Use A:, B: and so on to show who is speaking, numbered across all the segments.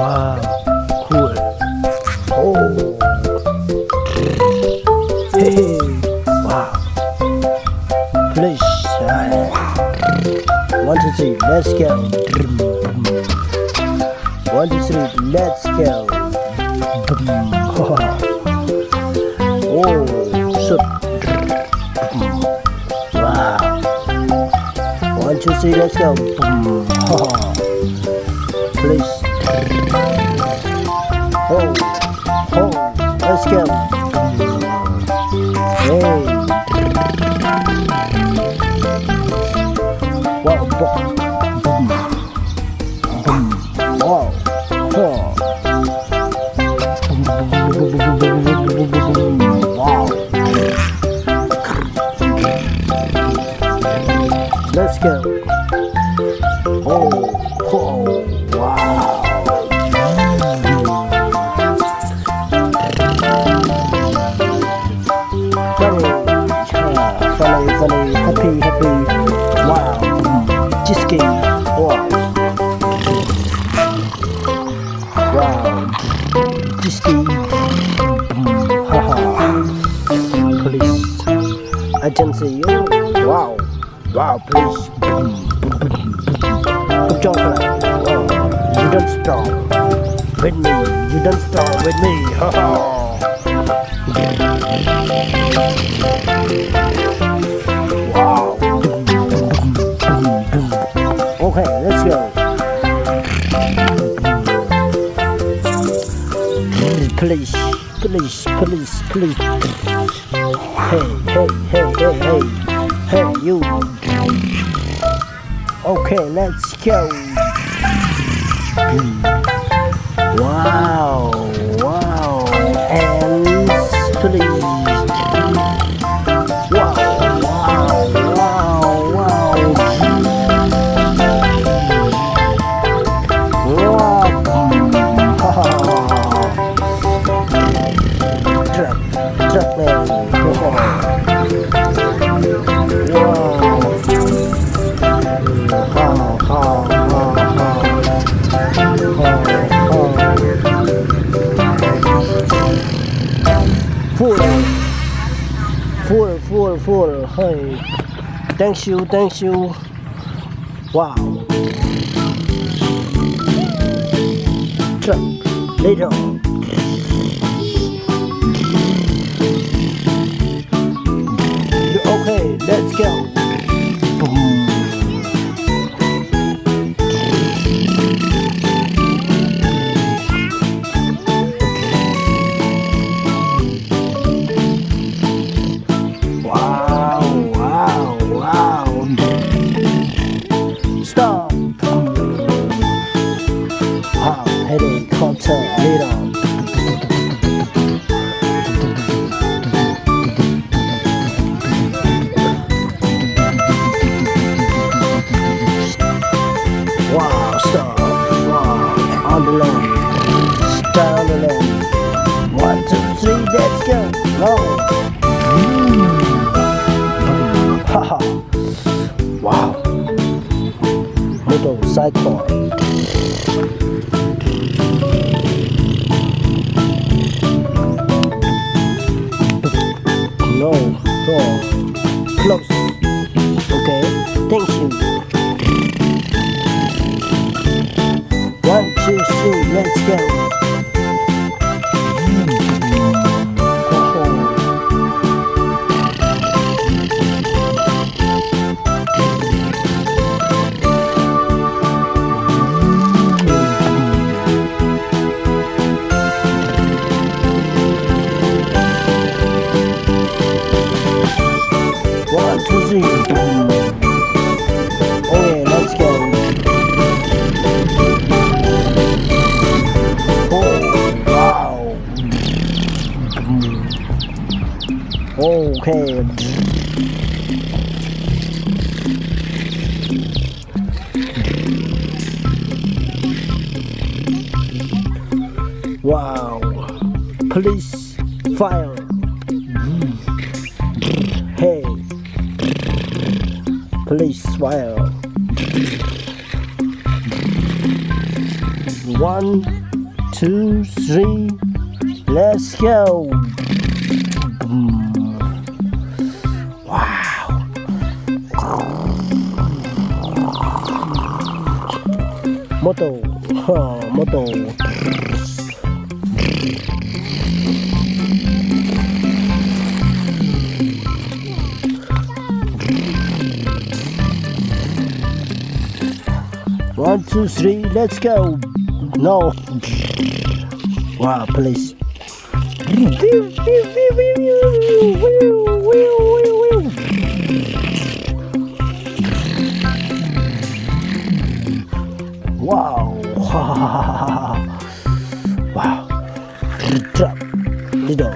A: Wow, cool. Oh, hey, wow. Please, 1, 2, 3, let's go. 1, 2, 3, let's go. Oh, sup. Wow. 1, 2, 3, let's go. Please. Oh, let's go. Hey. Wow, boom. Wow. Wow. Let's go. Oh, wow. Funny, happy. Wow. Just game. Wow. Just game. Haha. Police. Agency. Wow. Police. Good job, wow. You don't stop with me. You don't stop with me. Wow. Okay, let's go. Police. Hey, you. Okay, let's go. Wow. And please. Truk Molen. Full. Hey, thanks you. Wow. Truck later. Okay, let's go. Boom. Stop. Wow, helicopter later. Wow, stop. Wow, on the lane. Down the lane. 1, 2, 3, let's go. Go. Haha. Wow. Motorcycle. No. Close. Okay. Thank you. 1, 2, 3, let's go. Okay, let's go. Oh, wow. Okay. Wow. Police fire. Hey. Police fire. 1, 2, 3, let's go. Wow. Moto. Moto. One, two, three, let's go. No. Wow, please. Wow. Wow. Truck. Little.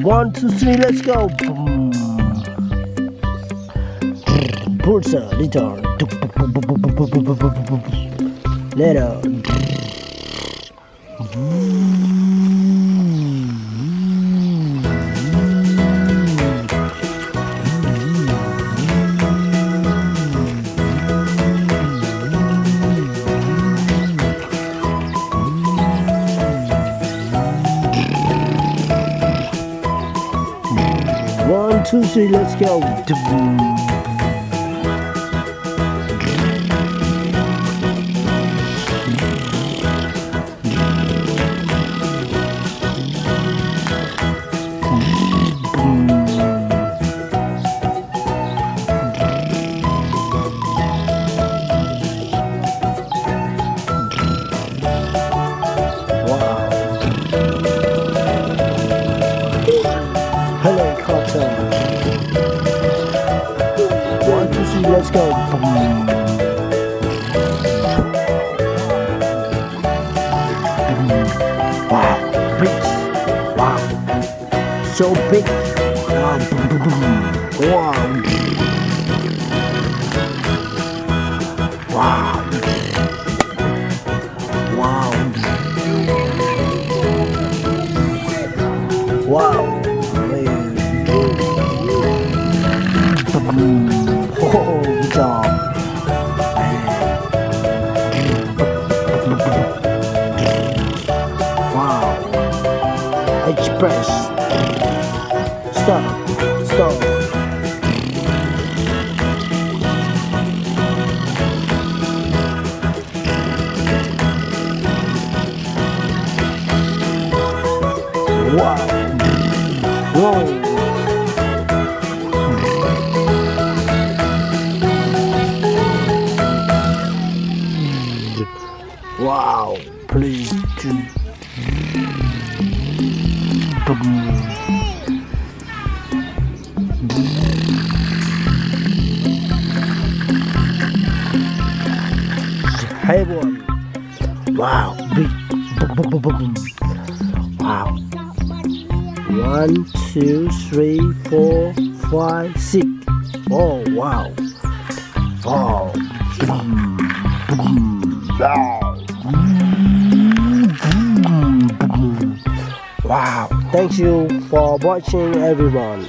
A: One, two, three, let's go. Bulldozer little. Little. One, two, three, let's go. Helicopter. 1, 2, 3, let's go. Wow, big. Wow, so big. Wow. Wow. Wow. Wow. Oh, good job. Wow. Express. Stop. Wow. Whoa. Wow, please do. Heavy one. Wow, big. Wow. 1, 2, 3, 4, 5, 6. Oh, wow. Oh. Wow, thank you for watching everyone.